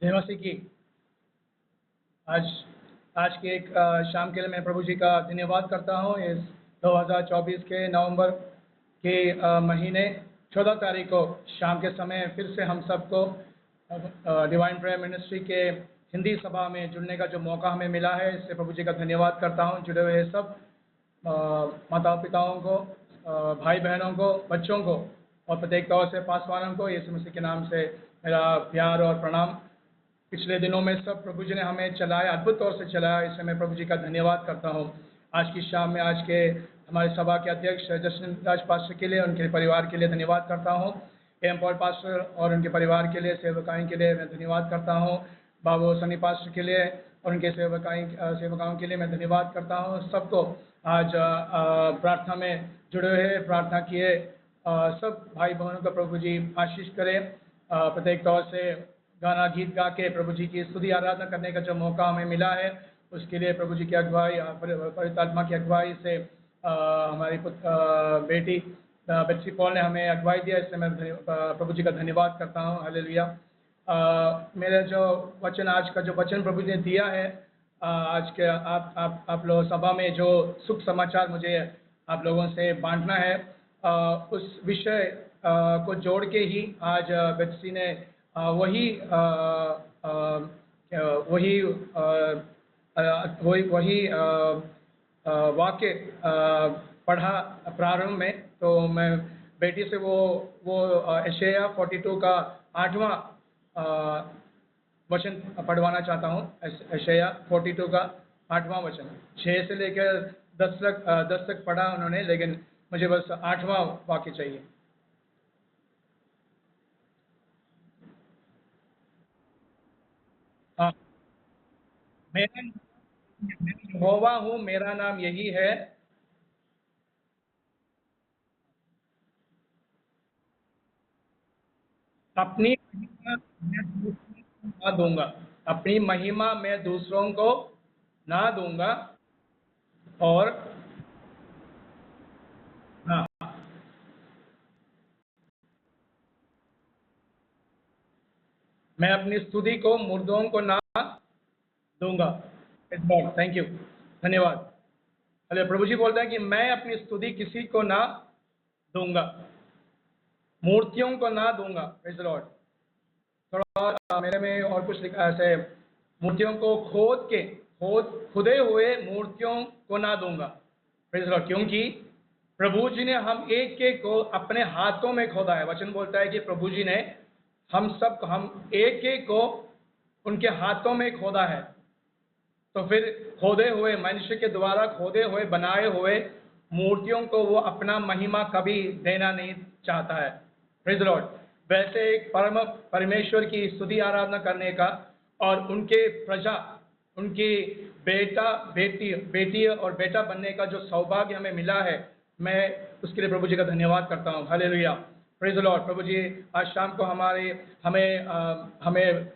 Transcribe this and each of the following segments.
जय मसीह की। आज आज के एक शाम के लिए मैं प्रभु जी का धन्यवाद करता हूँ। इस 2024 के नवंबर के महीने 14 तारीख को शाम के समय फिर से हम सबको डिवाइन प्रेयर मिनिस्ट्री के हिंदी सभा में जुड़ने का जो मौका हमें मिला है, इससे प्रभु जी का धन्यवाद करता हूँ। जुड़े हुए सब माता पिताओं को, भाई बहनों को, बच्चों को और प्रत्येक तौर से पासवानों को यीशु मसीह के नाम से मेरा प्यार और प्रणाम। पिछले दिनों में सब प्रभु जी ने हमें चलाया, अद्भुत तौर से चलाया, इससे मैं प्रभु जी का धन्यवाद करता हूँ। आज की शाम में आज के हमारे सभा के अध्यक्ष जस्टिन राज पास्टर के लिए, उनके परिवार के लिए धन्यवाद करता हूँ। एम पॉल पास्टर और उनके परिवार के लिए, सेवकाई के लिए मैं धन्यवाद करता हूँ। बाबू सनी पास्टर के लिए और उनके सेवकाओं के लिए मैं धन्यवाद करता हूँ। सबको आज प्रार्थना में जुड़े हुए प्रार्थना किए सब भाई बहनों का प्रभु जी आशीष करें। प्रत्येक तौर से गाना गीत गा के प्रभु जी की स्तुति आराधना करने का जो मौका हमें मिला है, उसके लिए प्रभु जी की अगुवाई, पवित्र आत्मा की अगुवाई से हमारी बेटी बेट्सी पॉल ने हमें अगुवाई दिया, इससे मैं प्रभु जी का धन्यवाद करता हूँ। हालेलुया। मेरा जो वचन, आज का जो वचन प्रभु जी ने दिया है, आज के आप लोग सभा में जो सुख समाचार मुझे आप लोगों से बांटना है, उस विषय को जोड़ के ही आज बेट्सी ने वही वाक्य पढ़ा प्रारंभ में। तो मैं बेटी से वो यशायाह 42 का 8वां वचन पढ़वाना चाहता हूँ। यशायाह 42 का 8वां वचन, 6 से लेकर 10 तक पढ़ा उन्होंने, लेकिन मुझे बस 8वां वाक्य चाहिए। हाँ, मैं यहोवा हूँ, मेरा नाम यही है। अपनी महिमा मैं दूसरों को ना दूंगा। अपनी महिमा मैं दूसरों को ना दूंगा। और हाँ, मैं अपनी स्तुति को मुर्दों को ना दूंगा। थैंक यू, धन्यवाद। अरे प्रभु जी बोलते हैं कि मैं अपनी स्तुति किसी को ना दूंगा, मूर्तियों को ना दूंगा। Praise the Lord. थोड़ा और मेरे में और कुछ लिखा है ऐसे, मूर्तियों को खुदे हुए मूर्तियों को ना दूंगा। Praise the Lord. क्योंकि प्रभु जी ने हम एक एक को अपने हाथों में खोदा है। वचन बोलता है कि प्रभु जी ने हम एक एक को उनके हाथों में खोदा है। तो फिर खोदे हुए मनुष्य के द्वारा खोदे हुए बनाए हुए मूर्तियों को वो अपना महिमा कभी देना नहीं चाहता है। Praise the Lord. वैसे एक परमेश्वर की स्तुति आराधना करने का और उनके प्रजा, उनकी बेटी और बेटा बनने का जो सौभाग्य हमें मिला है, मैं उसके लिए प्रभु जी का धन्यवाद करता हूँ। हालेलुया। Praise the Lord. प्रभु जी आज शाम को हमें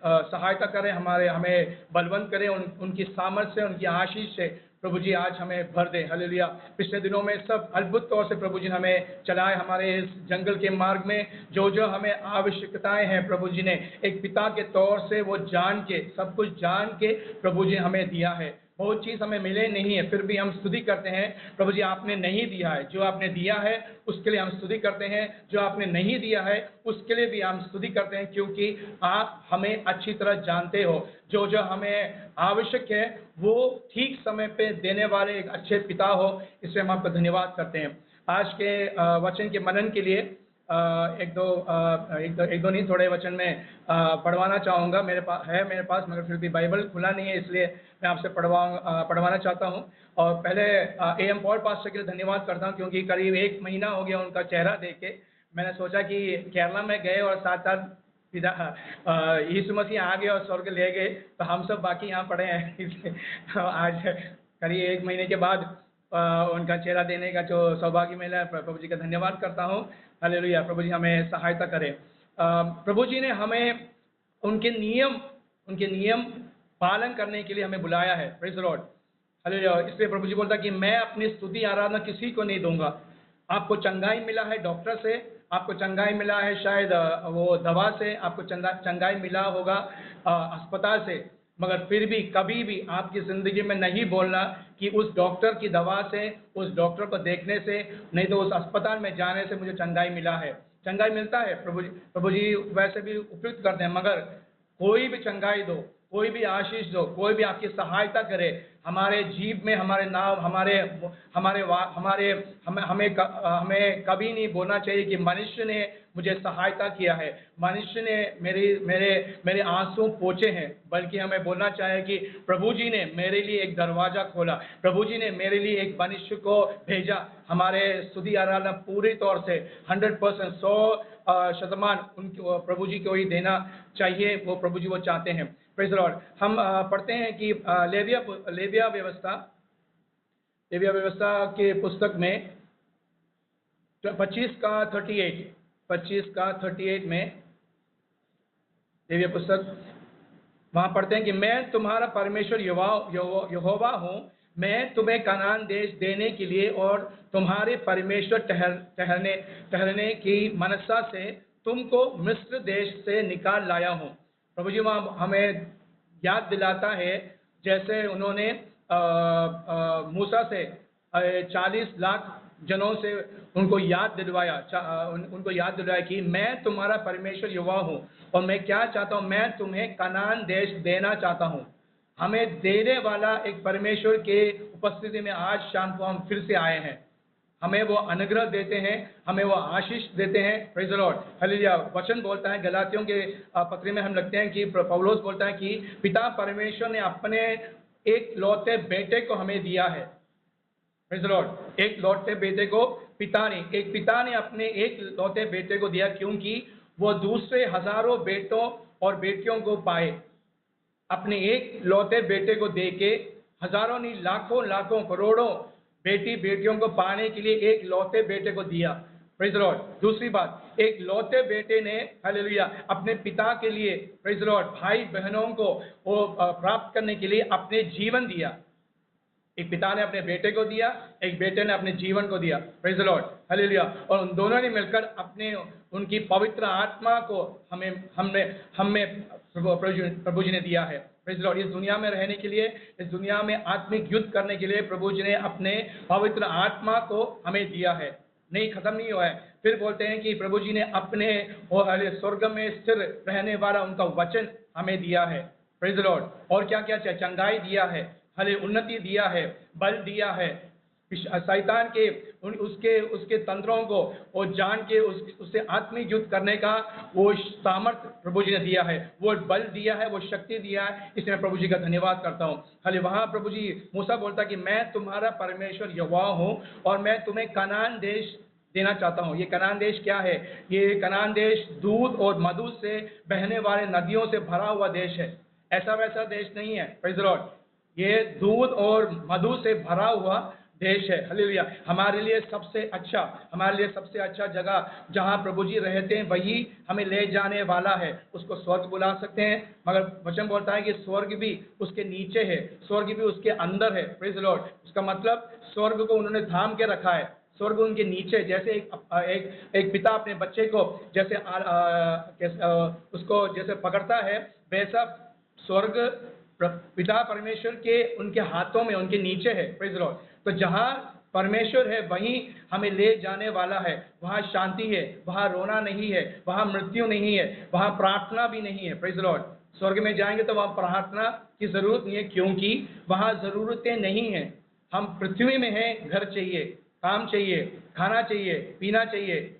सहायता करें, हमें बलवंत करें, उनकी सामर्थ्य से, उनकी आशीष से प्रभु जी आज हमें भर दें। हालेलुया। पिछले दिनों में सब अद्भुत तौर से प्रभु जी ने हमें चलाए, हमारे इस जंगल के मार्ग में जो जो हमें आवश्यकताएं हैं, प्रभु जी ने एक पिता के तौर से वो जान के, सब कुछ जान के प्रभु जी हमें दिया है। बहुत चीज़ हमें मिले नहीं है, फिर भी हम स्तुति करते हैं। प्रभु जी आपने नहीं दिया है, जो आपने दिया है उसके लिए हम स्तुति करते हैं। जो आपने नहीं दिया है उसके लिए भी हम स्तुति करते हैं, क्योंकि आप हमें अच्छी तरह जानते हो। जो जो हमें आवश्यक है वो ठीक समय पे देने वाले एक अच्छे पिता हो, इसलिए हम आपका धन्यवाद करते हैं। आज के वचन के मनन के लिए एक दो नहीं, थोड़े वचन में पढ़वाना चाहूँगा। मेरे पास, मगर फिर भी बाइबल खुला नहीं है, इसलिए मैं आपसे पढ़वाना चाहता हूँ। और पहले एम पॉल पास्टर के लिए धन्यवाद करता हूँ, क्योंकि करीब 1 महीना हो गया उनका चेहरा देख के। मैंने सोचा कि केरला में गए और साथ साथ यीशु मसीह आ गए और स्वर्ग ले गए, तो हम सब बाकी यहाँ पड़े हैं। इसलिए आज करीब 1 महीने के बाद उनका चेहरा देने का जो सौभाग्य मिला है, प्रभु जी का धन्यवाद करता हूँ। हालेलुया। प्रभु जी हमें सहायता करें। प्रभु जी ने हमें उनके नियम पालन करने के लिए हमें बुलाया है। Praise the Lord. हालेलुया। इसलिए प्रभु जी बोलता है कि मैं अपनी स्तुति आराधना किसी को नहीं दूंगा। आपको चंगाई मिला है डॉक्टर से, आपको चंगाई मिला है शायद वो दवा से, आपको चंगाई मिला होगा अस्पताल से, मगर फिर भी कभी भी आपकी ज़िंदगी में नहीं बोलना कि उस डॉक्टर की दवा से, उस डॉक्टर को देखने से, नहीं तो उस अस्पताल में जाने से मुझे चंगाई मिला है। चंगाई मिलता है, प्रभु जी वैसे भी उपयुक्त करते हैं, मगर कोई भी चंगाई दो, कोई भी आशीष दो, कोई भी आपकी सहायता करे, हमारे जीव में हमारे नाम हमारे हमारे हमारे हमें कभी नहीं बोलना चाहिए कि मनुष्य ने मुझे सहायता किया है, मनुष्य ने मेरे आंसू पोंछे हैं, बल्कि हमें बोलना चाहिए कि प्रभु जी ने मेरे लिए एक दरवाजा खोला, प्रभु जी ने मेरे लिए एक मनुष्य को भेजा। हमारे स्तुति आराधना पूरी तौर से 100% 100% उनकी प्रभु जी को ही देना चाहिए, वो प्रभु जी वो चाहते हैं। Praise the Lord. हम पढ़ते हैं कि लेविया व्यवस्था के पुस्तक में 25 का 38 में लेविया पुस्तक, वहां पढ़ते हैं कि मैं तुम्हारा परमेश्वर यहोवा हूं, मैं तुम्हें कनान देश देने के लिए और तुम्हारे परमेश्वर ठहरने की मनसा से तुमको मिस्र देश से निकाल लाया हूं। प्रभु जी वहाँ हमें याद दिलाता है, जैसे उन्होंने मूसा से 40 लाख जनों से उनको याद दिलवाया, कि मैं तुम्हारा परमेश्वर यहोवा हूँ और मैं क्या चाहता हूँ, मैं तुम्हें कनान देश देना चाहता हूँ। हमें देने वाला एक परमेश्वर के उपस्थिति में आज शाम को हम फिर से आए हैं। हमें वो अनुग्रह देते हैं, हमें वो आशीष देते हैं। Praise the Lord, hallelujah. वचन बोलता है, गलातियों के पत्र में हम लगते हैं कि पौलुस बोलता है कि पिता परमेश्वर ने अपने एक लौते बेटे को हमें दिया है। प्रेज द लॉर्ड, एक लौते बेटे को पिता ने अपने एक लौते बेटे को दिया, क्योंकि वो दूसरे हजारों बेटों और बेटियों को पाए। अपने एक लौते बेटे को देके हजारों नहीं, लाखों करोड़ों बेटी बेटियों को पाने के लिए एक लौते बेटे को दिया। Praise the Lord. दूसरी बात, एक लौते बेटे ने, हालेलुया, अपने पिता के लिए, प्रेज द लॉर्ड, भाई बहनों को वो प्राप्त करने के लिए अपने जीवन दिया। एक पिता ने अपने बेटे को दिया, एक बेटे ने अपने जीवन को दिया। Praise the Lord, hallelujah. और उन दोनों ने मिलकर अपने उनकी पवित्र आत्मा को हमें प्रभु जी ने दिया है। Praise the Lord. इस दुनिया में रहने के लिए, इस दुनिया में आत्मिक युद्ध करने के लिए प्रभु जी ने अपने पवित्र आत्मा को हमें दिया है। नहीं, खत्म नहीं हुआ है। फिर बोलते हैं कि प्रभु जी ने अपने स्वर्ग में स्थिर रहने वाला उनका वचन हमें दिया है। Praise the Lord. और क्या क्या चाहिए? चंगाई दिया है, हले उन्नति दिया है, बल दिया है, शैतान के उसके तंत्रों को और जान के उससे आत्मिक युद्ध करने का वो सामर्थ्य प्रभु जी ने दिया है, वो बल दिया है, वो शक्ति दिया है। इसलिए मैं प्रभु जी का धन्यवाद करता हूँ। हले वहाँ प्रभु जी मूसा बोलता कि मैं तुम्हारा परमेश्वर यहोवा हूँ और मैं तुम्हें कनान देश देना चाहता हूँ। ये कनान देश क्या है? ये कनान देश दूध और मधु से बहने वाले नदियों से भरा हुआ देश है। ऐसा वैसा देश नहीं है। Praise the Lord. ये दूध और मधु से भरा हुआ देश है। हालेलुया। हमारे लिए सबसे अच्छा जगह जहां प्रभु जी रहते हैं, वही हमें ले जाने वाला है। उसको स्वर्ग बुला सकते हैं, मगर वचन बोलता है कि स्वर्ग भी उसके नीचे है, स्वर्ग भी उसके अंदर है। Praise the Lord. उसका मतलब स्वर्ग को उन्होंने थाम के रखा है, स्वर्ग उनके नीचे। जैसे एक पिता अपने बच्चे को जैसे उसको जैसे पकड़ता है, वैसा स्वर्ग पिता परमेश्वर के उनके हाथों में, उनके नीचे है। Praise the Lord. तो जहां परमेश्वर है वहीं हमें ले जाने वाला है। वहां शांति है, वहां रोना नहीं है, वहां मृत्यु नहीं है, वहां प्रार्थना भी नहीं है। Praise the Lord. स्वर्ग में जाएंगे तो वहां प्रार्थना की जरूरत नहीं है, क्योंकि वहां जरूरतें नहीं है। हम पृथ्वी में हैं, घर चाहिए, काम चाहिए, खाना चाहिए, पीना चाहिए,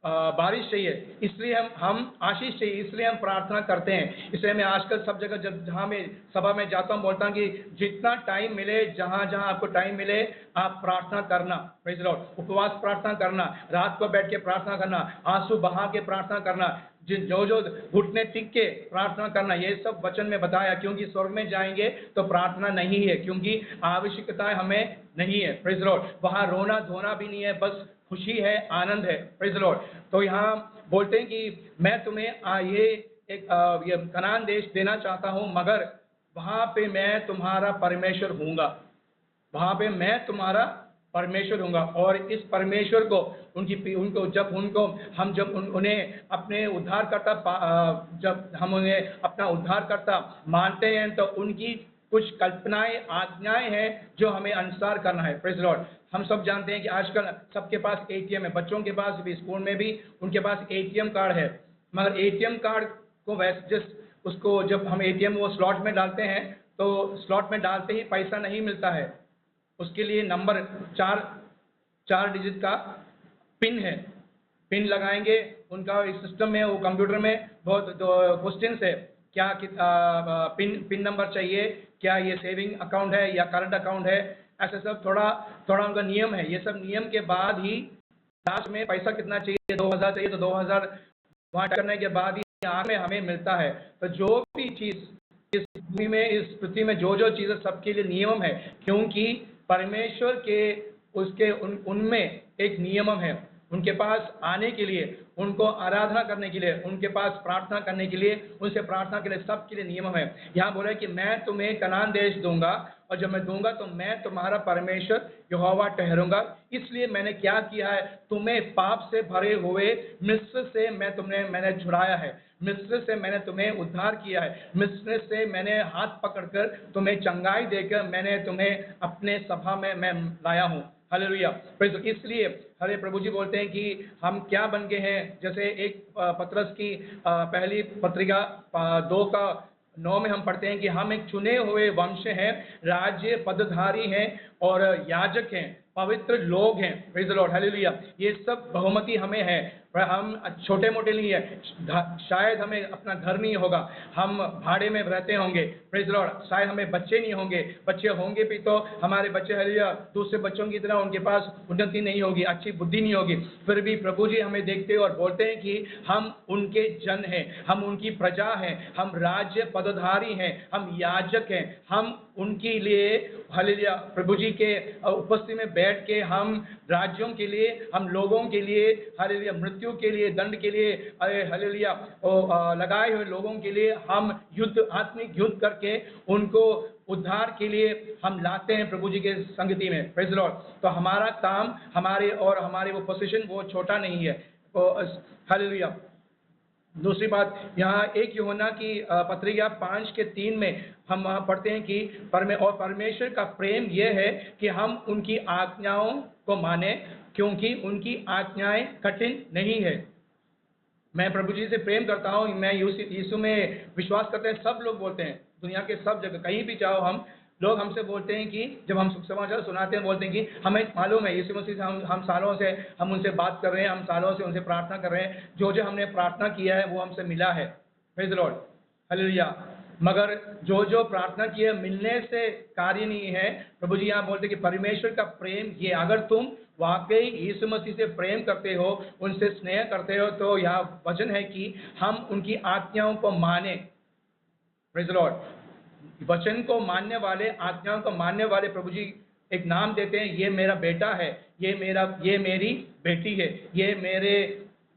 बारिश चाहिए, इसलिए हम आशीष चाहिए, इसलिए हम प्रार्थना करते हैं। इसलिए मैं आजकल सब जगह जहाँ मैं सभा में जाता हूँ बोलता हूँ कि जितना टाइम मिले, जहाँ जहाँ आपको टाइम मिले, आप प्रार्थना करना। Praise the Lord. उपवास प्रार्थना करना, रात को बैठ के प्रार्थना करना, आंसू बहा के प्रार्थना करना, जो घुटने टिक के प्रार्थना करना, ये सब वचन में बताया। क्योंकि स्वर्ग में जाएंगे तो प्रार्थना नहीं है, क्योंकि आवश्यकता हमें नहीं है। Praise the Lord. वहाँ रोना धोना भी नहीं है, बस खुशी है, आनंद है। Praise the Lord. तो यहाँ बोलते हैं कि मैं तुम्हें ये कनान देश देना चाहता हूँ, मगर वहाँ पे मैं तुम्हारा परमेश्वर हूँगा। वहाँ पे मैं तुम्हारा परमेश्वर दूंगा। और इस परमेश्वर को उनको जब उन्हें अपने उद्धारकर्ता जब हम उन्हें अपना उद्धारकर्ता मानते हैं तो उनकी कुछ कल्पनाएं आज्ञाएं हैं जो हमें अनुसार करना है। Praise Lord. हम सब जानते हैं कि आजकल सबके पास एटीएम है, बच्चों के पास भी, स्कूल में भी उनके पास एटीएम कार्ड है। मगर एटीएम कार्ड को वैसे उसको जब हम एटीएम वो स्लॉट में डालते हैं तो स्लॉट में डालते ही पैसा नहीं मिलता है, उसके लिए नंबर 4 डिजिट का पिन है। पिन लगाएंगे, उनका इस सिस्टम में, वो कंप्यूटर में बहुत क्वेश्चन है, क्या पिन नंबर चाहिए, क्या ये सेविंग अकाउंट है या करंट अकाउंट है, ऐसे सब थोड़ा उनका नियम है। ये सब नियम के बाद ही लास्ट में पैसा कितना चाहिए, 2000 चाहिए तो 2000 वहाँ करने के बाद ही आगे में हमें मिलता है। तो जो भी चीज़ इस भूमि में, इस पृथ्वी में जो चीज़ें सबके लिए नियम है, क्योंकि परमेश्वर के उसके उनमें एक नियम है। उनके पास आने के लिए, उनको आराधना करने के लिए, उनके पास प्रार्थना करने के लिए, उनसे प्रार्थना के लिए, सबके लिए नियम है। यहाँ बोला कि मैं तुम्हें कनान देश दूंगा और जब मैं दूंगा तो मैं तुम्हारा परमेश्वर यहोवा ठहरूंगा। इसलिए मैंने क्या किया है, तुम्हें पाप से भरे हुए मिस्र से मैंने छुड़ाया है, मिस्र से मैंने तुम्हें उद्धार किया है, मिस्र से मैंने हाथ पकड़कर तुम्हें चंगाई देकर मैंने तुम्हें अपने सभा में मैं लाया हूँ। हालेलुया। इसलिए हरे प्रभु जी बोलते हैं कि हम क्या बन गए हैं, जैसे एक पतरस की पहली पत्रिका 2:9 में हम पढ़ते हैं कि हम एक चुने हुए वंश हैं, राज्य पदधारी हैं और याजक हैं, पवित्र लोग हैं। Praise the Lord. हालेलुया। ये सब बहुमति हमें है, हम छोटे मोटे नहीं है। शायद हमें अपना घर नहीं होगा, हम भाड़े में रहते होंगे। Praise Lord. शायद हमें बच्चे नहीं होंगे, बच्चे होंगे भी तो हमारे बच्चे हालेलुया दूसरे बच्चों की तरह उनके पास उन्नति नहीं होगी, अच्छी बुद्धि नहीं होगी। फिर भी प्रभु जी हमें देखते हैं और बोलते हैं कि हम उनके जन हैं, हम उनकी प्रजा हैं, हम राज्य पदधारी हैं, हम याजक हैं, हम उनके लिए हालेलुया प्रभु जी के उपस्थिति में बैठ के हम राज्यों के लिए, हम लोगों के लिए हालेलुया मृत्यु के लिए, दंड के लिए, हालेलुया लगाए हुए लोगों के लिए हम आत्मिक युद्ध करके उनको उद्धार के लिए हम लाते हैं प्रभु जी के संगति में। Praise Lord. तो हमारा काम, हमारे वो पोजीशन वो छोटा नहीं है। तो हालेलुया। दूसरी बात, यहाँ एक यूहन्ना की पत्रिका 5:3 में हम वहाँ पढ़ते हैं कि परमेश्वर का प्रेम यह है कि हम उनकी आज्ञाओं को माने, क्योंकि उनकी आज्ञाएं कठिन नहीं है। मैं प्रभु जी से प्रेम करता हूँ, मैं यीशु में विश्वास करते हैं, सब लोग बोलते हैं, दुनिया के सब जगह कहीं भी जाओ हम लोग हमसे बोलते हैं कि जब हम सुख समाचार सुनाते हैं बोलते हैं कि हमें मालूम है यीशु मसीह से हम सालों से हम उनसे बात कर रहे हैं, हम सालों से उनसे प्रार्थना कर रहे हैं, जो हमने प्रार्थना किया है वो हमसे मिला है। Praise the Lord. हालेलुया। मगर जो प्रार्थना की है मिलने से कार्य नहीं है। प्रभु जी यहाँ बोलते हैं कि परमेश्वर का प्रेम ये, अगर तुम वाकई यीशु मसीह से प्रेम करते हो, उनसे स्नेह करते हो, तो यहाँ वचन है कि हम उनकी आज्ञाओं को माने। Praise the Lord. वचन को मानने वाले, आज्ञाओं को मानने वाले प्रभु जी एक नाम देते हैं, ये मेरा बेटा है, ये मेरी बेटी है, ये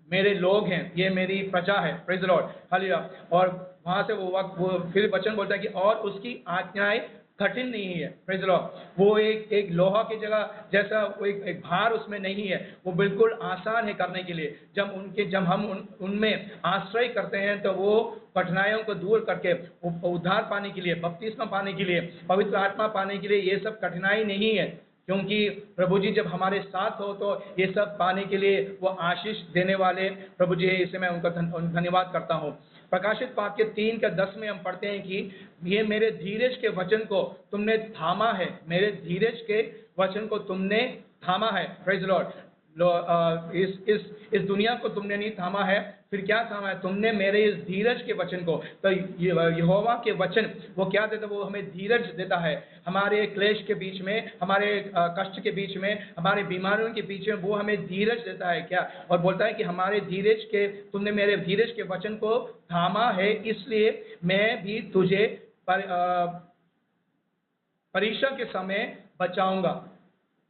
मेरे लोग हैं, ये मेरी प्रजा है। Praise the Lord. हालेलुया। और वहां से वो फिर वचन बोलता है कि और उसकी आज्ञाएं कठिन नहीं है। Praise the Lord. वो एक लोहा की जगह जैसा वो एक भार उसमें नहीं है, वो बिल्कुल आसान है करने के लिए। जब हम उनमें आश्रय करते हैं तो वो कठिनाइयों को दूर करके उद्धार पाने के लिए, बपतिस्मा पाने के लिए, पवित्र आत्मा पाने के लिए, ये सब कठिनाई नहीं है, क्योंकि प्रभु जी जब हमारे साथ हो तो ये सब पाने के लिए वो आशीष देने वाले प्रभु जी है। इसे मैं उनका धन्यवाद करता हूँ। प्रकाशित वाक्य 3:10 में हम पढ़ते हैं कि ये मेरे धीरज के वचन को तुमने थामा है, मेरे धीरज के वचन को तुमने थामा है। Praise Lord. इस दुनिया को तुमने नहीं थामा है, फिर क्या थामा है? तुमने मेरे इस धीरज के वचन को। तो यहोवा के वचन वो क्या देता है? वो हमें धीरज देता है। हमारे क्लेश के बीच में, हमारे कष्ट के बीच में, हमारे बीमारियों के बीच में वो हमें धीरज देता है क्या? और बोलता है कि तुमने मेरे धीरज के वचन को थामा है, इसलिए मैं भी तुझे परीक्षा के समय बचाऊंगा।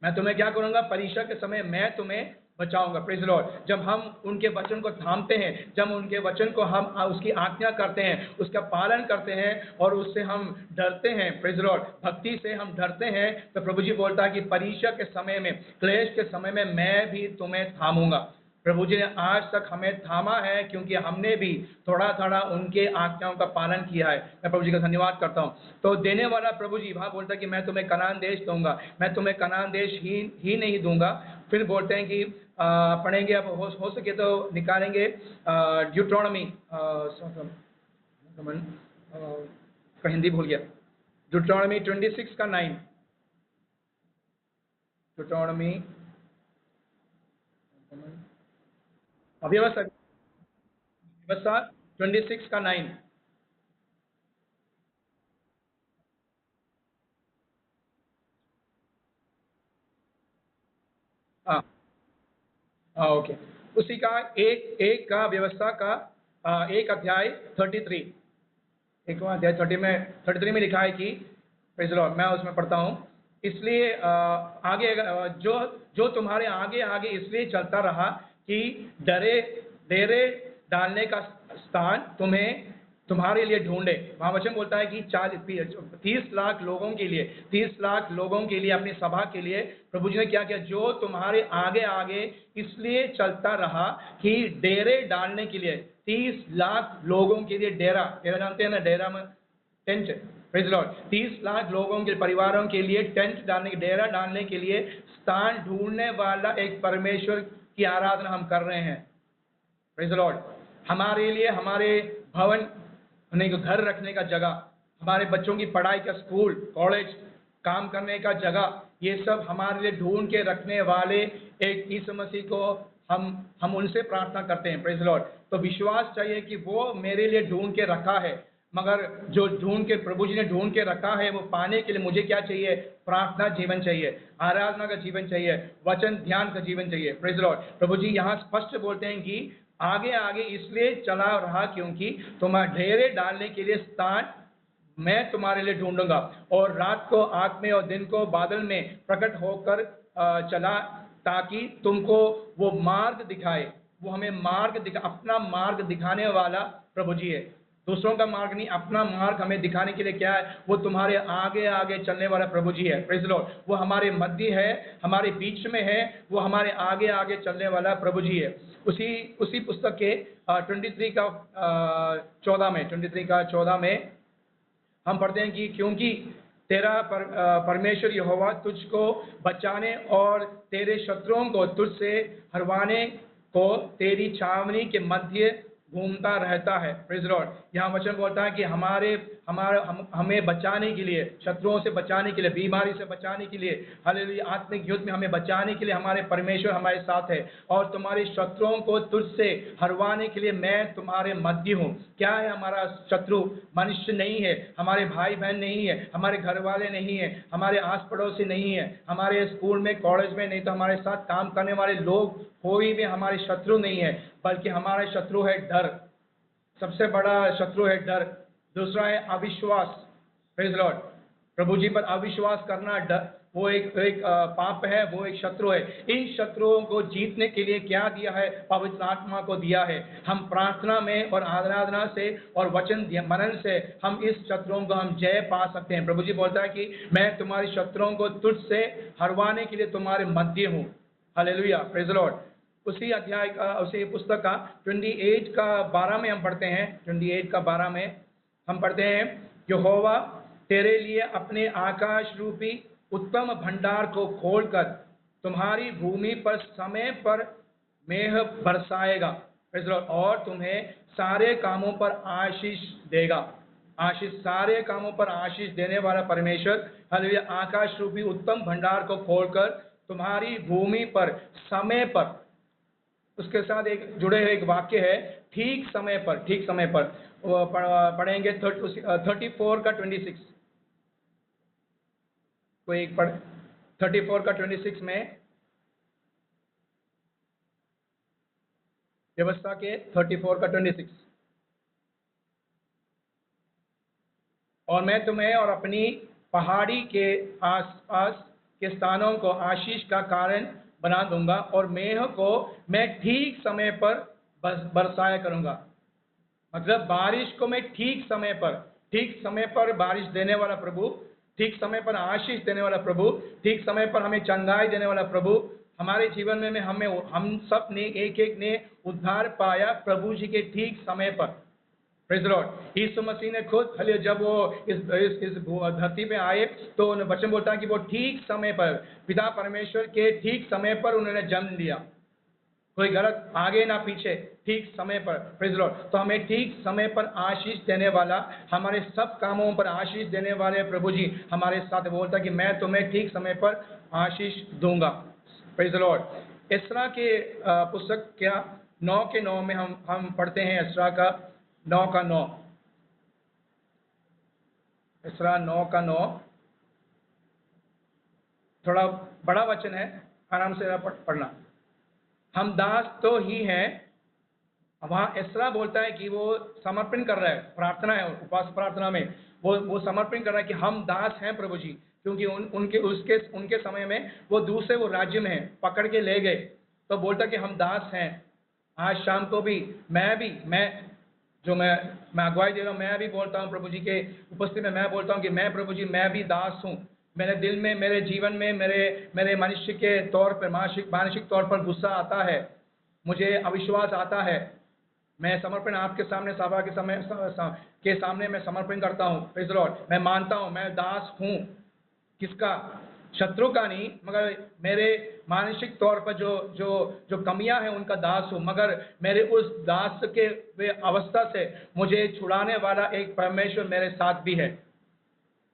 मैं तुम्हें क्या करूंगा? परीक्षा के समय मैं तुम्हें बचाऊंगा। Praise Lord. जब हम उनके वचन को थामते हैं, जब उनके वचन को हम उसकी आज्ञा करते हैं, उसका पालन करते हैं और उससे हम डरते हैं, प्रेज लॉर्ड, भक्ति से हम डरते हैं, तो प्रभु जी बोलता है कि परीक्षा के समय में, क्लेश के समय में मैं भी तुम्हें थामूंगा। प्रभु जी ने आज तक हमें थामा है क्योंकि हमने भी थोड़ा थोड़ा उनके आज्ञाओं का पालन किया है। मैं प्रभु जी का धन्यवाद करता हूँ। तो देने वाला प्रभु जी वहाँ बोलता है कि मैं तुम्हें कनान देश दूंगा, मैं तुम्हें कनान देश ही नहीं दूंगा। फिर बोलते हैं कि पढ़ेंगे, अब हो सके तो निकालेंगे ड्यूट्रोनॉमी, का हिंदी भूल गया, ड्यूट्रोनॉमी 26 का 9, ड्यूट्रोनॉमी व्यवस्था व्यवस्था 26 का 9। हाँ हाँ, ओके। उसी का एक एक का व्यवस्था का एक अध्याय 33, एक अध्याय 33 में लिखा है कि, प्रेज़ द लॉर्ड, मैं उसमें पढ़ता हूँ। इसलिए आगे जो जो तुम्हारे आगे आगे इसलिए चलता रहा कि डेरे डालने का स्थान तुम्हें तुम्हारे लिए ढूंढे। वहाँ वचन बोलता है कि 30 लाख लोगों के लिए, 30 लाख लोगों के लिए, अपनी सभा के लिए प्रभु जी ने क्या किया, जो तुम्हारे आगे आगे इसलिए चलता रहा कि डेरे डालने के लिए, 30 लाख लोगों के लिए डेरा, डेरा जानते हैं ना, डेरा में टेंट, प्रेज लॉर्ड, 30 लाख लोगों के परिवारों के लिए टेंट डालने, डेरा डालने के लिए स्थान ढूंढने वाला एक परमेश्वर की आराधना हम कर रहे हैं। Praise Lord. हमारे लिए हमारे भवन, नहीं, घर रखने का जगह, हमारे बच्चों की पढ़ाई का स्कूल कॉलेज, काम करने का जगह, ये सब हमारे लिए ढूंढ के रखने वाले एक यीशु मसीह को हम उनसे प्रार्थना करते हैं। Praise Lord. तो विश्वास चाहिए कि वो मेरे लिए ढूंढ के रखा है, मगर जो ढूंढ के प्रभु जी ने ढूंढ के रखा है, वो पाने के लिए मुझे क्या चाहिए? प्रार्थना जीवन चाहिए, आराधना का जीवन चाहिए, वचन ध्यान का जीवन चाहिए। Praise Lord. प्रभु जी यहाँ स्पष्ट बोलते हैं कि आगे आगे इसलिए चला रहा क्योंकि तुम्हारे डेरे डालने के लिए स्थान मैं तुम्हारे लिए ढूंढूंगा, और रात को आग में और दिन को बादल में प्रकट होकर चला, ताकि तुमको वो मार्ग दिखाए। वो हमें अपना मार्ग दिखाने वाला प्रभु जी है। दूसरों का मार्ग नहीं, अपना मार्ग हमें दिखाने के लिए क्या है? वो तुम्हारे आगे आगे चलने वाला प्रभु जी है। Praise Lord. वो हमारे मध्य है, हमारे बीच में है, वो हमारे आगे आगे चलने वाला प्रभु जी है। उसी उसी पुस्तक के 23 का 14 में हम पढ़ते हैं कि क्योंकि तेरा परमेश्वर यहोवा तुझको बचाने और तेरे शत्रुओं को तुझसे हरवाने को तेरी छावनी के मध्य घूमता रहता है। Praise Lord. यहाँ वचन बोलता है कि हमें बचाने के लिए, शत्रुओं से बचाने के लिए, बीमारी से बचाने के लिए, हालेलुया, आत्मिक युद्ध में हमें बचाने के लिए हमारे परमेश्वर हमारे साथ है। और तुम्हारे शत्रुओं को तुझसे हरवाने के लिए मैं तुम्हारे मध्य हूँ। क्या है हमारा शत्रु? मनुष्य नहीं है, हमारे भाई बहन नहीं है, हमारे घर वाले नहीं है, हमारे आस पड़ोसी नहीं है, हमारे स्कूल में कॉलेज में नहीं, तो हमारे साथ काम करने वाले लोग कोई भी हमारे शत्रु नहीं है, बल्कि हमारा शत्रु है डर। सबसे बड़ा शत्रु है डर। दूसरा है अविश्वास। Praise Lord. प्रभु जी पर अविश्वास करना, डर, वो एक पाप है, वो एक शत्रु है। इन शत्रुओं को जीतने के लिए क्या दिया है? पवित्र आत्मा को दिया है। हम प्रार्थना में और आराधना से और वचन मनन से हम इस शत्रुओं को हम जय पा सकते हैं। प्रभु जी बोलता है कि मैं तुम्हारे शत्रुओं को तुझसे हरवाने के लिए तुम्हारे मध्य हूँ। Hallelujah, praise Lord. उसी अध्याय का, उसी पुस्तक का 28 का 12 में हम पढ़ते हैं, 28 का 12 में हम पढ़ते हैं, यहोवा तेरे लिए अपने आकाश रूपी उत्तम भंडार को खोलकर तुम्हारी भूमि पर समय पर मेघ बरसाएगा, और तुम्हें सारे कामों पर आशीष देगा। आशीष, सारे कामों पर आशीष देने वाला परमेश्वर, हालेलुया, आकाश रूपी उत्तम भंडार को खोलकर तुम्हारी भूमि पर समय पर, उसके साथ एक जुड़े हुए एक वाक्य है, ठीक समय पर, ठीक समय पर। पढ़ेंगे 34 का 26, कोई एक पढ़, 34 का 26 में, व्यवस्था के 34 का 26। और मैं तुम्हें और अपनी पहाड़ी के आसपास के स्थानों को आशीष का कारण बना दूंगा और मेह को मैं ठीक समय पर बरसाया करूंगा। मतलब बारिश को मैं ठीक समय पर बारिश देने वाला प्रभु, ठीक समय पर आशीष देने वाला प्रभु, ठीक समय पर हमें चंगाई देने वाला प्रभु, हमारे जीवन में हम सब ने एक एक ने उद्धार पाया प्रभु जी के ठीक समय पर। Praise the Lord. Yeshu Masih ने खुद जब वो इस धरती पे आए तो वचन बोलता है कि वो ठीक समय पर, पिता परमेश्वर के ठीक समय पर उन्होंने जन्म लिया, कोई गलत आगे ना पीछे, ठीक समय पर। Praise the Lord. तो हमें ठीक समय पर आशीष देने वाला, हमारे सब कामों पर आशीष देने वाले प्रभु जी हमारे साथ बोलता कि मैं तुम्हें ठीक समय पर आशीष दूंगा। Praise the Lord. इस्रा के पुस्तक क्या 9:9 में हम पढ़ते हैं, इस्रा का 9:9, इस्रा 9:9, थोड़ा बड़ा वचन है, आराम से पढ़ना। हम दास तो ही हैं, वहाँ इस्रा बोलता है कि वो समर्पण कर रहा है, प्रार्थना है, उपवास प्रार्थना में वो समर्पण कर रहा है कि हम दास हैं प्रभु जी, क्योंकि उनके समय में वो दूसरे वो राज्य में पकड़ के ले गए, तो बोलता कि हम दास हैं। आज शाम को भी मैं अगुवाई दे रहा हूँ, मैं भी बोलता हूँ प्रभु जी के उपस्थिति में, मैं बोलता हूँ कि मैं प्रभु जी मैं भी दास हूँ। मेरे दिल में, मेरे जीवन में, मेरे मनुष्य के तौर पर, मानसिक तौर पर गुस्सा आता है, मुझे अविश्वास आता है, मैं समर्पण आपके सामने, सभा के सामने मैं समर्पण करता हूँ। Praise the Lord. मैं मानता हूँ मैं दास हूँ, किसका? शत्रु का नहीं, मगर मेरे मानसिक तौर पर जो कमियां हैं उनका दास हूँ, मगर मेरे उस दास के वे अवस्था से मुझे छुड़ाने वाला एक परमेश्वर मेरे साथ भी है।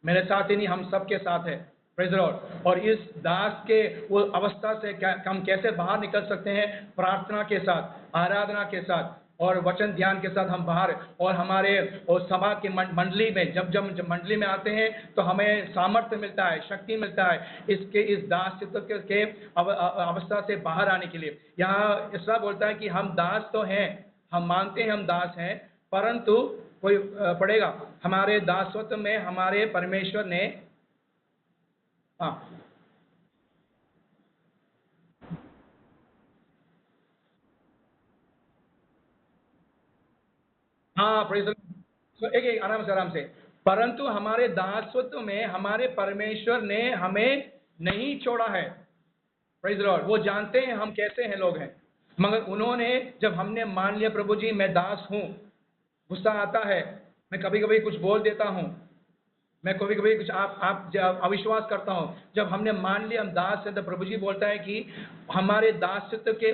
मेरे साथ ही नहीं, हम सबके साथ है। Praise the Lord. और इस दास के वो अवस्था से हम कैसे बाहर निकल सकते हैं? प्रार्थना के साथ, आराधना के साथ और वचन ध्यान के साथ हम बाहर, और हमारे और सभा की मंडली में जब मंडली में आते हैं तो हमें सामर्थ्य मिलता है, शक्ति मिलता है इस दासत्व के अवस्था से बाहर आने के लिए। यहाँ इसरा बोलता है कि हम दास तो हैं, हम मानते हैं हम दास हैं, परंतु कोई पढ़ेगा हमारे दासत्व में हमारे परमेश्वर ने, हाँ हाँ, प्रेज़ द लॉर्ड। एक आराम से, परंतु हमारे दासत्व में हमारे परमेश्वर ने हमें नहीं छोड़ा है। Praise the Lord. वो जानते हैं हम कैसे हैं, लोग हैं, मगर उन्होंने, जब हमने मान लिया प्रभु जी मैं दास हूँ, गुस्सा आता है, मैं कभी कभी कुछ बोल देता हूँ, मैं कभी कभी कुछ आप अविश्वास करता हूँ, जब हमने मान लिया हम दास हैं, तो प्रभु जी बोलता है कि हमारे दासत्व के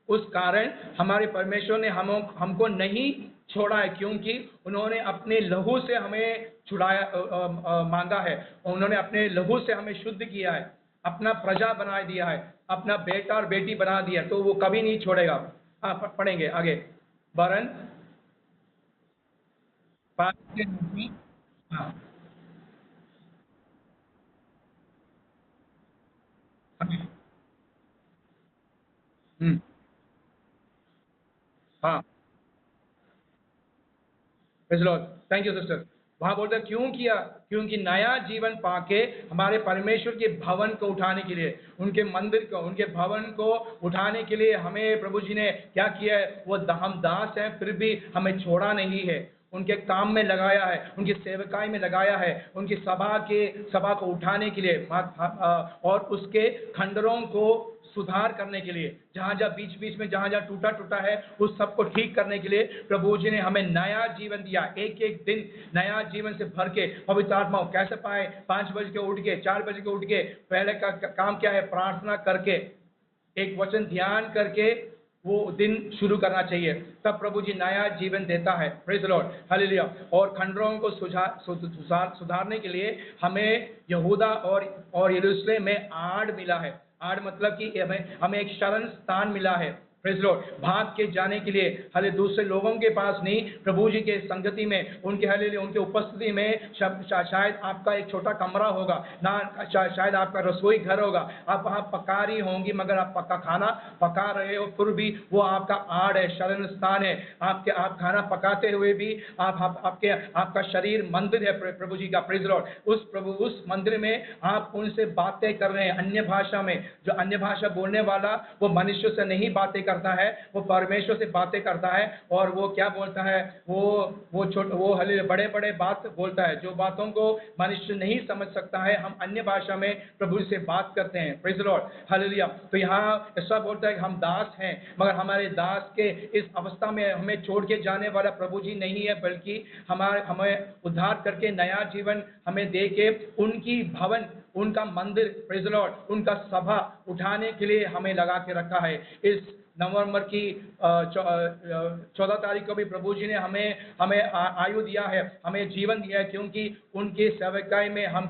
उस कारण हमारे परमेश्वर ने हमको नहीं छोड़ा है, क्योंकि उन्होंने अपने लहू से हमें छुड़ाया, मांगा है, और उन्होंने अपने लहू से हमें शुद्ध किया है, अपना प्रजा बना दिया है, अपना बेटा और बेटी बना दिया, तो वो कभी नहीं छोड़ेगा। पढ़ेंगे आगे, वरन पाप के नहीं। हाँ हाँ, हम्म, हाँ, praise the Lord. Thank you sister. वहां बोलते हैं क्यों किया? क्योंकि नया जीवन पाके हमारे परमेश्वर के भवन को उठाने के लिए, उनके मंदिर को, उनके भवन को उठाने के लिए हमें प्रभु जी ने क्या किया है? वो हम दास हैं, फिर भी हमें छोड़ा नहीं है, उनके काम में लगाया है, उनकी सेवकाई में लगाया है, उनकी सभा को उठाने के लिए, और उसके खंडरों को सुधार करने के लिए, जहां जहां बीच बीच में जहां जहां टूटा टूटा है उस सबको ठीक करने के लिए प्रभु जी ने हमें नया जीवन दिया। एक एक दिन नया जीवन से भर के पवित्र आत्मा कैसे पाए? 5 बजे के उठ के, 4 बजे के उठ के, पहले का काम क्या है? प्रार्थना करके, एक वचन ध्यान करके वो दिन शुरू करना चाहिए, तब प्रभु जी नया जीवन देता है। Praise the Lord, hallelujah. और खंडरों को सुधारने के लिए हमें यहूदा और यरूशलेम में आड़ मिला है। आड़ मतलब कि हमें एक शरण स्थान मिला है। प्रेज़ लॉर्ड, भाग के जाने के लिए हाले दूसरे लोगों के पास नहीं, प्रभु जी के संगति में, उनके हालेलुया उनके उपस्थिति में शायद आपका एक छोटा कमरा होगा ना, शायद आपका रसोई घर होगा, आप वहाँ पका रही होंगी, मगर आप पक्का खाना पका रहे हो, फिर भी वो आपका आड़ है, शरण स्थान है। आप खाना पकाते हुए भी आपका शरीर मंदिर है प्रभु जी का। प्रेज़ लॉर्ड, उस मंदिर में आप उनसे बातें कर रहे हैं अन्य भाषा में। जो अन्य भाषा बोलने वाला वो मनुष्य से नहीं बातें करता है, वो परमेश्वर से बातें करता है। और वो क्या बोलता है, वो हालेलुया बड़े बड़े बात बोलता है, जो बातों को मनुष्य नहीं समझ सकता है, हम अन्य भाषा में प्रभु से बात करते हैं। Praise Lord, hallelujah. तो यहाँ ऐसा बोलता है कि हम दास हैं, मगर हमारे दास के इस अवस्था में हमें छोड़ के जाने वाला प्रभु जी नहीं है, बल्कि हमें उद्धार करके नया जीवन हमें दे के उनकी भवन, उनका मंदिर, प्रेज़ लॉर्ड, उनका सभा उठाने के लिए हमें लगा के रखा है। इस नवंबर की 14 तारीख को भी प्रभु जी ने हमें आयु दिया है, हमें जीवन दिया है, क्योंकि उनके सेवकाई में हम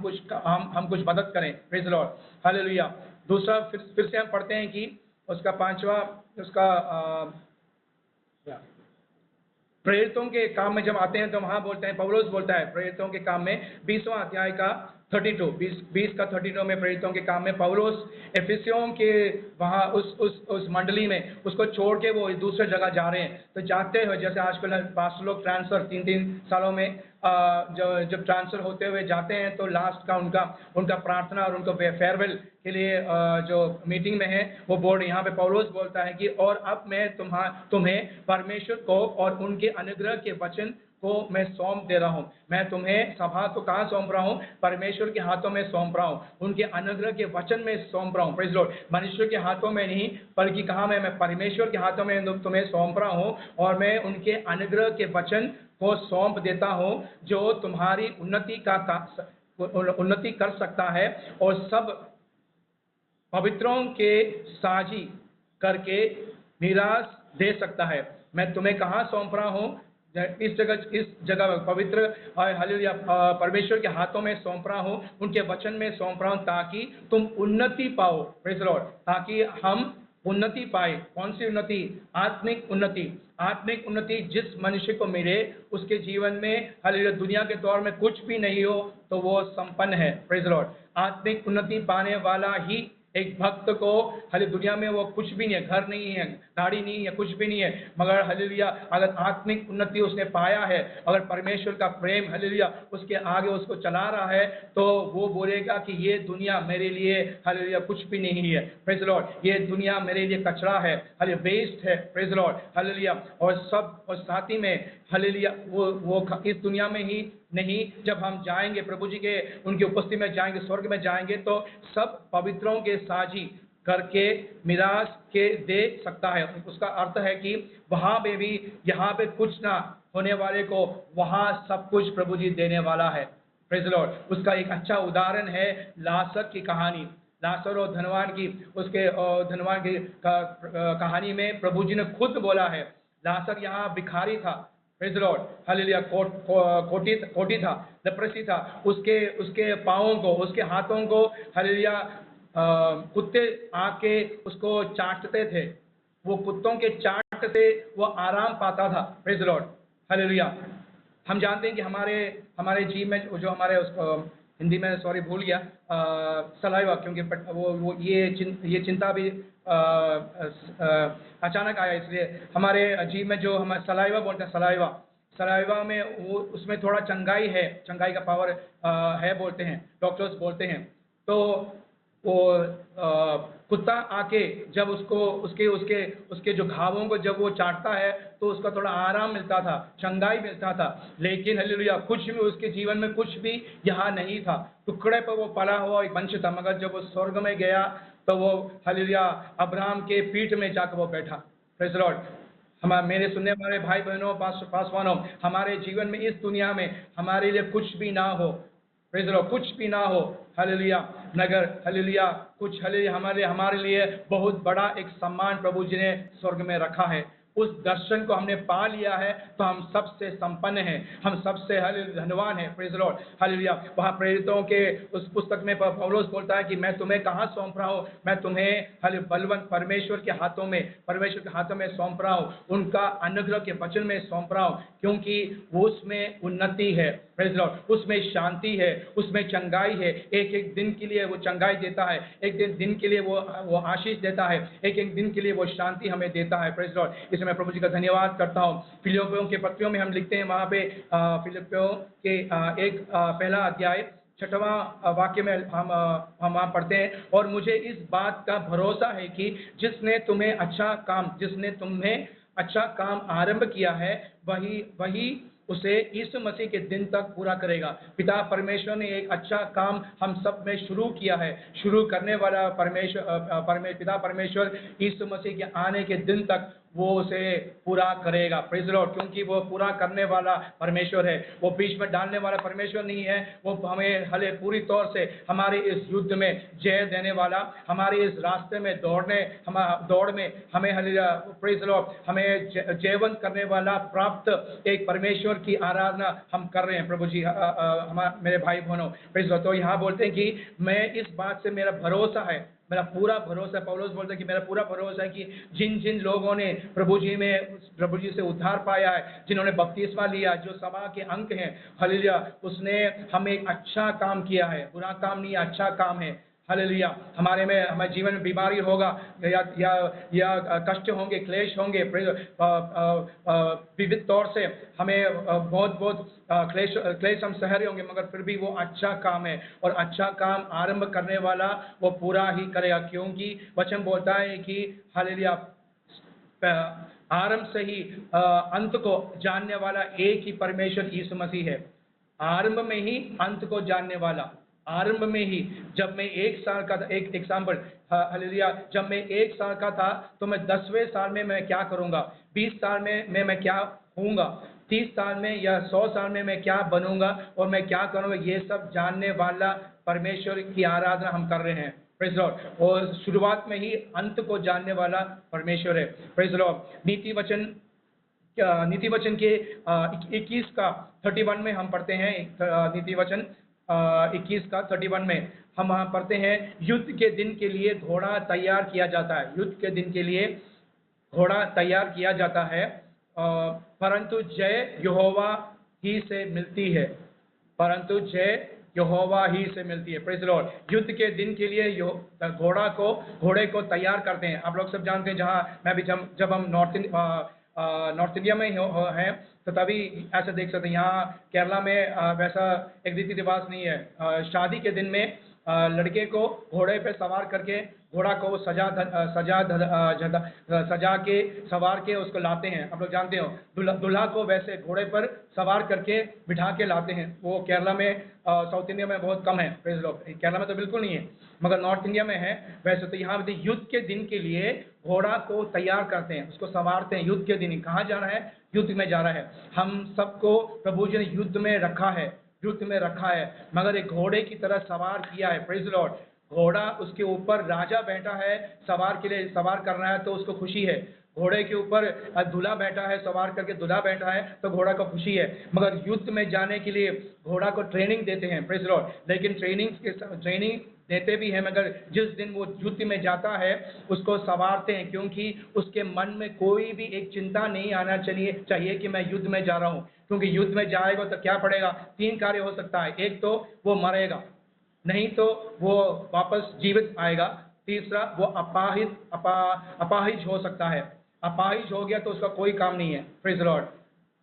कुछ मदद करें। Praise Lord, hallelujah. दूसरा फिर से हम पढ़ते हैं कि उसका 5वां प्रेरितों के काम में जब आते हैं तो वहां बोलते हैं, पौलुस बोलता है प्रेरितों के काम में 20वां अध्याय का 32 का 32 में, प्रेरितों के काम में पौलुस एफिसियों के वहां उस मंडली में उसको छोड़ के वो दूसरे जगह जा रहे हैं। तो जाते हुए, जैसे आजकल पास्टर लोग ट्रांसफर 3-3 सालों में जब ट्रांसफर होते हुए जाते हैं तो लास्ट का उनका प्रार्थना और उनको फेयरवेल के लिए जो मीटिंग में है वो बोर्ड, यहाँ पे पौलुस बोलता है कि और अब मैं तुम्हें परमेश्वर को और उनके अनुग्रह के वचन को मैं सौंप दे रहा हूं। मैं तुम्हें सभा को कहाँ सौंप रहा हूं? परमेश्वर के हाथों में सौंप रहा हूं, उनके अनुग्रह के वचन में सौंप रहा हूं। प्रेज़ लॉर्ड, मनुष्य के हाथों में नहीं, बल्कि कहाँ मैं परमेश्वर के हाथों में तुम्हें सौंप रहा हूं, और मैं उनके अनुग्रह के वचन को सौंप देता हूं, जो तुम्हारी उन्नति कर सकता है और सब पवित्रों के साझी करके मीरास दे सकता है। मैं तुम्हें कहाँ सौंप रहा हूँ? इस जगह पवित्र हालेलुया परमेश्वर के हाथों में सौंप रहा हूँ, उनके वचन में सौंप रहा हूँ, ताकि तुम उन्नति पाओ। प्रेज़ लॉर्ड, ताकि हम उन्नति पाए। कौन सी उन्नति? आत्मिक उन्नति। आत्मिक उन्नति जिस मनुष्य को मिले उसके जीवन में हालेलुया दुनिया के दौर में कुछ भी नहीं हो तो वो संपन्न है। प्रेज़ लॉर्ड, आत्मिक उन्नति पाने वाला ही एक भक्त को हाले दुनिया में वो कुछ भी नहीं है, घर नहीं है, गाड़ी नहीं है, कुछ भी नहीं है, मगर हालेलुया अगर आत्मिक उन्नति उसने पाया है, अगर परमेश्वर का प्रेम हालेलुया उसके आगे उसको चला रहा है, तो वो बोलेगा कि ये दुनिया मेरे लिए हालेलुया कुछ भी नहीं है। प्रेज़ लॉर्ड, ये दुनिया मेरे लिए कचरा है, हालेलुया वेस्ट है। Praise Lord, hallelujah. और साथ ही में हालेलुया वो इस दुनिया में ही नहीं, जब हम जाएंगे प्रभु जी के उनकी उपस्थिति में जाएंगे, स्वर्ग में जाएंगे, तो सब पवित्रों के साझी करके मिरास के दे सकता है। उसका अर्थ है कि वहां पे भी यहाँ पे कुछ ना होने वाले को वहां सब कुछ प्रभु जी देने वाला है। प्रेज़ लॉर्ड, उसका एक अच्छा उदाहरण है लाजर की कहानी। लाजर और धनवान की कहानी में प्रभु जी ने खुद बोला है, लाजर यहाँ भिखारी था। प्रेज़ लॉर्ड, हालेलुया, कोटी था, लेप्रोसी था, उसके पाँवों को, उसके हाथों को हालेलुया कुत्ते आके उसको चाटते थे, वो कुत्तों के चाट से वो आराम पाता था। Praise Lord, hallelujah. हम जानते हैं कि हमारे जीव में जो हमारे उसको हिंदी में सॉरी भूल गया सलाइवा, क्योंकि वो ये चिंता भी अचानक आया, इसलिए हमारे जीव में जो हम सलाइवा बोलते हैं, सलाइवा में वो उसमें थोड़ा चंगाई है, चंगाई का पावर है बोलते हैं, डॉक्टर्स बोलते हैं। तो वो कुत्ता आके जब उसके जो घावों को जब वो चाटता है तो उसका थोड़ा आराम मिलता था, चंगाई मिलता था। लेकिन हालेलुया कुछ भी उसके जीवन में कुछ भी यहाँ नहीं था, टुकड़े पर वो पला हुआ एक वंश था। मगर जब वो स्वर्ग में गया तो वो हालेलुया अब्राहम के पीठ में जाकर वो बैठा। प्रेज़ लॉर्ड, मेरे सुनने वाले भाई बहनों, पासवानों, हमारे जीवन में इस दुनिया में हमारे लिए कुछ भी ना हो, प्रेज़ लॉर्ड, कुछ भी ना हो हालेलुया, मगर हालेलुया कुछ हालेलुया हमारे लिए बहुत बड़ा एक सम्मान प्रभु जी ने स्वर्ग में रखा है। उस दर्शन को हमने पा लिया है, तो हम सबसे संपन्न हैं, हम सबसे धनवान हैं। Praise the Lord, hallelujah. वहाँ प्रेरितों के उस पुस्तक में पौलुस बोलता है कि मैं तुम्हें कहाँ सौंप रहा हूँ, मैं तुम्हें बलवंत परमेश्वर के हाथों में सौंप रहा हूँ, उनका अनुग्रह के वचन में सौंप रहा हूँ, क्योंकि वो उसमें उन्नति है। प्रेज द लॉर्ड, उसमें शांति है, उसमें चंगाई है। एक एक दिन के लिए वो चंगाई देता है, एक दिन के लिए वो आशीष देता है, एक एक दिन के लिए वो शांति हमें देता है। प्रेज द लॉर्ड, इसमें मैं प्रभु जी का धन्यवाद करता हूँ। फिलिप्पियों के पत्रियों में हम लिखते हैं, वहाँ पे फिलिप्पियों के पहला अध्याय 6वां वाक्य में हम वहाँ पढ़ते हैं, और मुझे इस बात का भरोसा है कि जिसने तुम्हें अच्छा काम आरंभ किया है, वही उसे यीशु मसीह के दिन तक पूरा करेगा। पिता परमेश्वर ने एक अच्छा काम हम सब में शुरू किया है। शुरू करने वाला पिता परमेश्वर यीशु मसीह के आने के दिन तक वो उसे पूरा करेगा। प्रेज द लॉर्ड, क्योंकि वो पूरा करने वाला परमेश्वर है, वो बीच में डालने वाला परमेश्वर नहीं है। वो हमें पूरी तौर से हमारे इस युद्ध में जय देने वाला, हमारे इस रास्ते में दौड़ में हमें प्रेज द लॉर्ड, हमें जयवंत करने वाला प्राप्त एक परमेश्वर की आराधना हम कर रहे हैं। प्रभु जी, मेरे भाई बहनों, प्रेज द लॉर्ड, तो यहाँ बोलते हैं कि मैं इस बात से मेरा भरोसा है, मेरा पूरा भरोसा, पौलुस बोलते हैं कि मेरा पूरा भरोसा है कि जिन जिन लोगों ने प्रभु जी से उद्धार पाया है, जिन्होंने बपतिस्मा लिया, जो सभा के अंक हैं, हालेलुया, उसने हमें एक अच्छा काम किया है, बुरा काम नहीं, अच्छा काम है। हालेलुया, हमारे जीवन में बीमारी होगा या कष्ट होंगे, क्लेश होंगे, विविध तौर से हमें बहुत क्लेश हम सह रहे होंगे, मगर फिर भी वो अच्छा काम है, और अच्छा काम आरंभ करने वाला वो पूरा ही करेगा, क्योंकि वचन बोलता है कि हालेलुया, आरंभ से ही अंत को जानने वाला एक ही परमेश्वर यीशु मसीह है। आरंभ में ही अंत को जानने वाला, आरंभ में ही। जब मैं 1 साल का था, एक एग्जाम्पल, हालेलुया, जब मैं 1 साल का था तो मैं 10वें साल में मैं क्या करूंगा, 20 साल में मैं क्या होऊंगा, 30 साल में या 100 साल में मैं क्या बनूंगा और मैं क्या करूंगा, ये सब जानने वाला परमेश्वर की आराधना हम कर रहे हैं। प्रेज द लॉर्ड, और शुरुआत में ही अंत को जानने वाला परमेश्वर है। प्रेज द लॉर्ड, नीति वचन के 21 का 31 में हम पढ़ते हैं। नीति वचन 21 का 31 में हम वहाँ पढ़ते हैं, युद्ध के दिन के लिए घोड़ा तैयार किया जाता है। युद्ध के दिन के लिए घोड़ा तैयार किया जाता है, परंतु जय यहोवा ही से मिलती है। परंतु जय यहोवा ही से मिलती है। प्रेज द लॉर्ड, युद्ध के दिन के लिए घोड़े को तैयार करते हैं। आप लोग सब जानते हैं, जहाँ मैं भी जब हम नॉर्थ इंडिया में हैं, तो तभी ऐसा देख सकते हैं। यहाँ केरला में वैसा एक रीति रिवाज नहीं है। शादी के दिन में लड़के को घोड़े पे सवार करके, घोड़ा को सजा के सवार के उसको लाते हैं। आप लोग जानते हो, दूल्हा को वैसे घोड़े पर सवार करके बिठा के लाते हैं। वो केरला में, साउथ इंडिया में बहुत कम है। प्रेज लॉर्ड, केरला में तो बिल्कुल नहीं है, मगर नॉर्थ इंडिया में है। वैसे तो यहाँ पे युद्ध के दिन के लिए घोड़ा को तैयार करते हैं, उसको संवारते हैं। युद्ध के दिन कहाँ जा रहा है? युद्ध में जा रहा है। हम सबको प्रभु जी ने युद्ध में रखा है, मगर एक घोड़े की तरह सवार किया है। प्रेज लॉर्ड, घोड़ा, उसके ऊपर राजा बैठा है, सवार के लिए सवार कर रहा है तो उसको खुशी है। घोड़े के ऊपर दूल्हा बैठा है, सवार करके दूल्हा बैठा है तो घोड़ा को खुशी है। मगर युद्ध में जाने के लिए घोड़ा को ट्रेनिंग देते हैं। प्रेज लॉर्ड, लेकिन ट्रेनिंग देते भी हैं, मगर जिस दिन वो युद्ध में जाता है उसको संवारते हैं, क्योंकि उसके मन में कोई भी एक चिंता नहीं आना चाहिए कि मैं युद्ध में जा रहा हूँ। क्योंकि युद्ध में जाएगा तो क्या पड़ेगा? 3 कार्य हो सकता है। एक तो वो मरेगा, नहीं तो वो वापस जीवित आएगा, तीसरा वो अपाहिज हो सकता है। अपाहिज हो गया तो उसका कोई काम नहीं है। प्रेज लॉर्ड,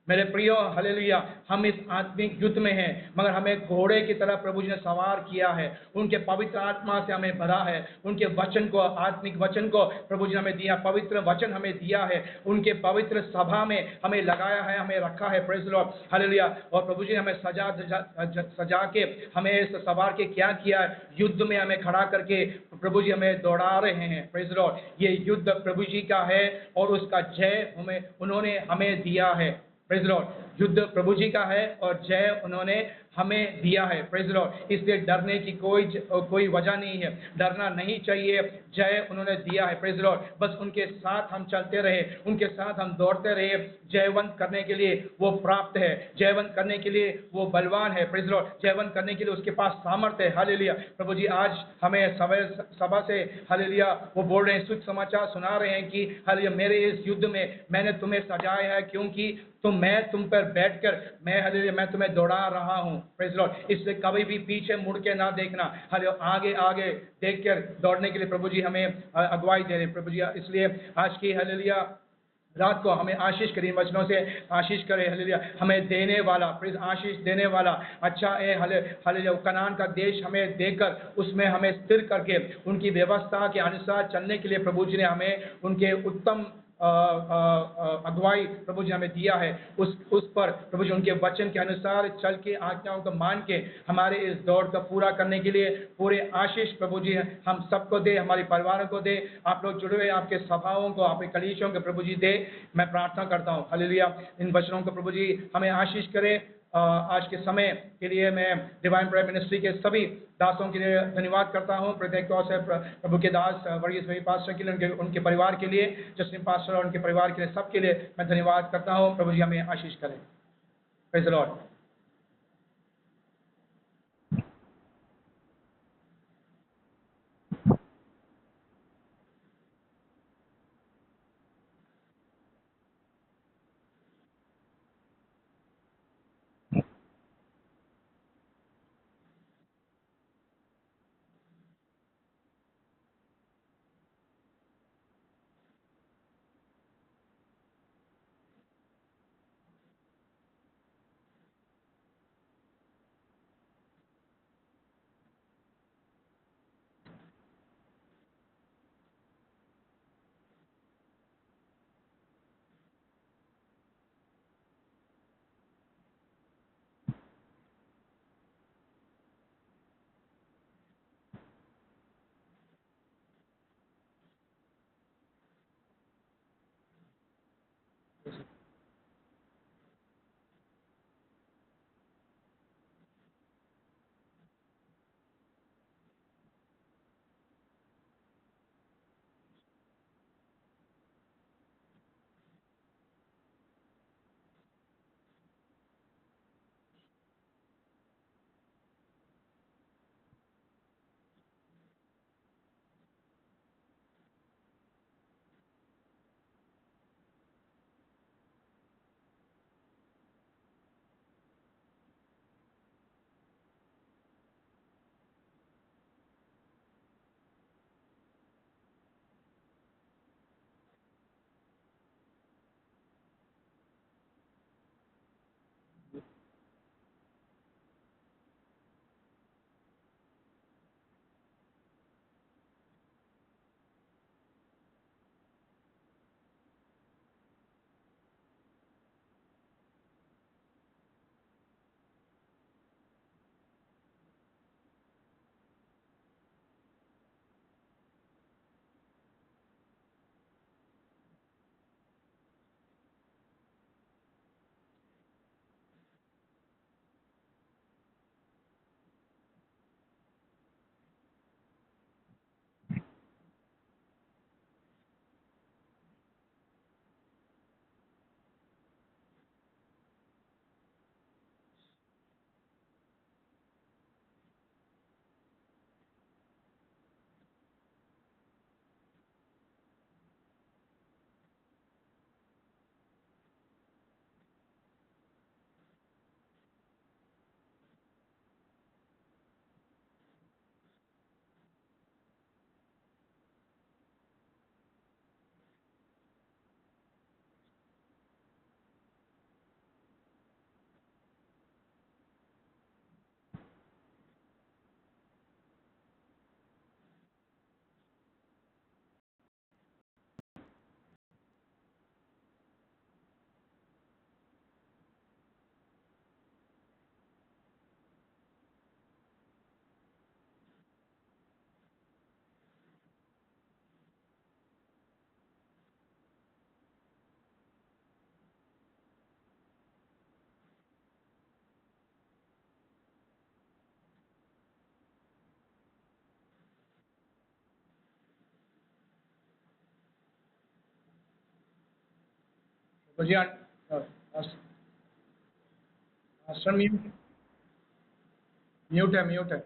मेरे प्रियो, हालेलुया, हम इस आत्मिक युद्ध में हैं, मगर हमें घोड़े की तरह प्रभु जी ने सवार किया है। उनके पवित्र आत्मा से हमें भरा है। उनके वचन को, आत्मिक वचन को प्रभु जी ने हमें दिया, पवित्र वचन हमें दिया है। उनके पवित्र सभा में हमें लगाया है, हमें रखा है। Praise Lord, hallelujah. और प्रभु जी ने हमें सजा के, हमें सवार के क्या किया है? युद्ध में हमें खड़ा करके प्रभु जी हमें दौड़ा रहे हैं। प्रेज लॉर्ड, ये युद्ध प्रभु जी का है और उसका जय उन्होंने हमें दिया है। प्रेज लॉर्ड, युद्ध प्रभु जी का है और जय उन्होंने हमें दिया है। Praise the Lord. इसलिए डरने की कोई वजह नहीं है, डरना नहीं चाहिए। जय उन्होंने दिया है। Praise the Lord. बस उनके साथ हम चलते रहे, उनके साथ हम दौड़ते रहे। जयवंत करने के लिए वो प्राप्त है, जयवंत करने के लिए वो बलवान है। Praise the Lord. जयवंत करने के लिए उसके पास सामर्थ्य है। हालेलुया। प्रभु जी आज हमें सभा से हालेलुया वो बोल रहे हैं, सुख समाचार सुना रहे हैं कि हालेलुया मेरे इस युद्ध में मैंने तुम्हें सजाया है, क्योंकि मैं तुम पर बैठकर मैं हालेलुया मैं तुम्हें दौड़ा रहा हूं। Praise Lord. इसलिए कभी भी पीछे मुड़ के ना देखना, हालेलुया आगे आगे देखकर दौड़ने के लिए प्रभु जी हमें अगुवाई दे रहे हैं। प्रभु जी इसलिए आज की हालेलुया रात को हमें आशीष करें, वचनों से आशीष करे। हालेलुया हमें देने वाला, प्लीज आशीष देने वाला अच्छा है। हालेलुया कनान का देश हमें देकर उसमें हमें स्थिर करके उनकी व्यवस्था के अनुसार चलने के लिए प्रभु जी ने हमें उनके उत्तम अगुवाई प्रभु जी हमें दिया है। उस पर प्रभु जी उनके वचन के अनुसार चल के आज्ञाओं को मान के हमारे इस दौड़ को पूरा करने के लिए पूरे आशीष प्रभु जी हम सबको दे, हमारे परिवारों को दे। आप लोग जुड़े हुए आपके सभाओं को, आपके कलीसियों को प्रभु जी दे। मैं प्रार्थना करता हूँ हालेलुया इन वचनों को प्रभु जी हमें आशीष करे। आज के समय के लिए मैं डिवाइन प्रेयर मिनिस्ट्री के सभी दासों के लिए धन्यवाद करता हूँ। प्रत्येक तौर से प्रभु के दास वर्गीय पास्टर के लिए, उनके परिवार के लिए, जस्टिन पास्टर और उनके परिवार के लिए, सबके लिए मैं धन्यवाद करता हूँ। प्रभु जी हमें आशीष करें। Praise the Lord. Prabhuji, Pastor, Pastor mute है.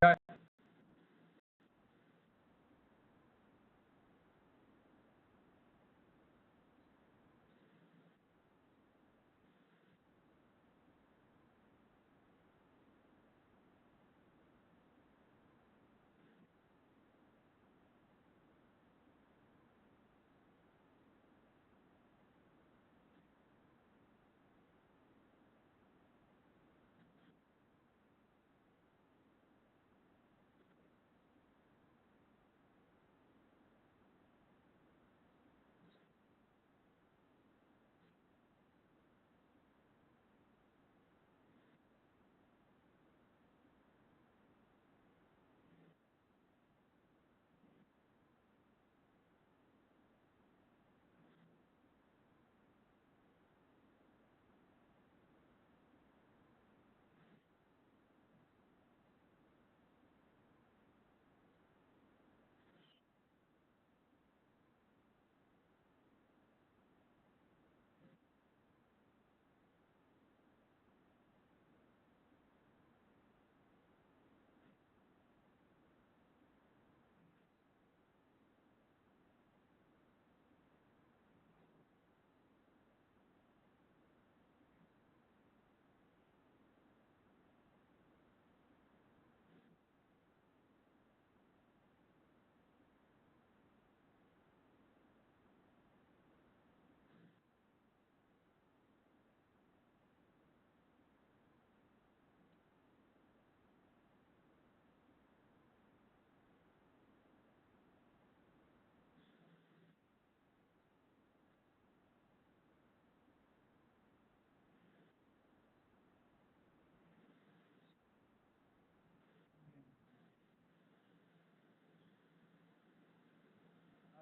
Yeah.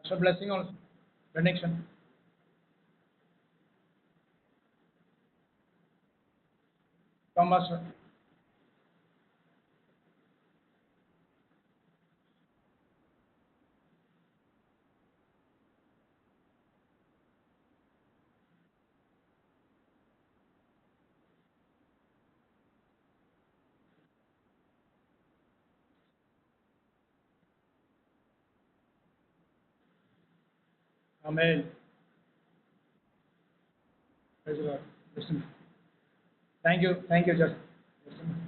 So blessing also. Benediction. Come, Pastor. Amen. Praise the Lord. Listen. Thank you, Just. Listen.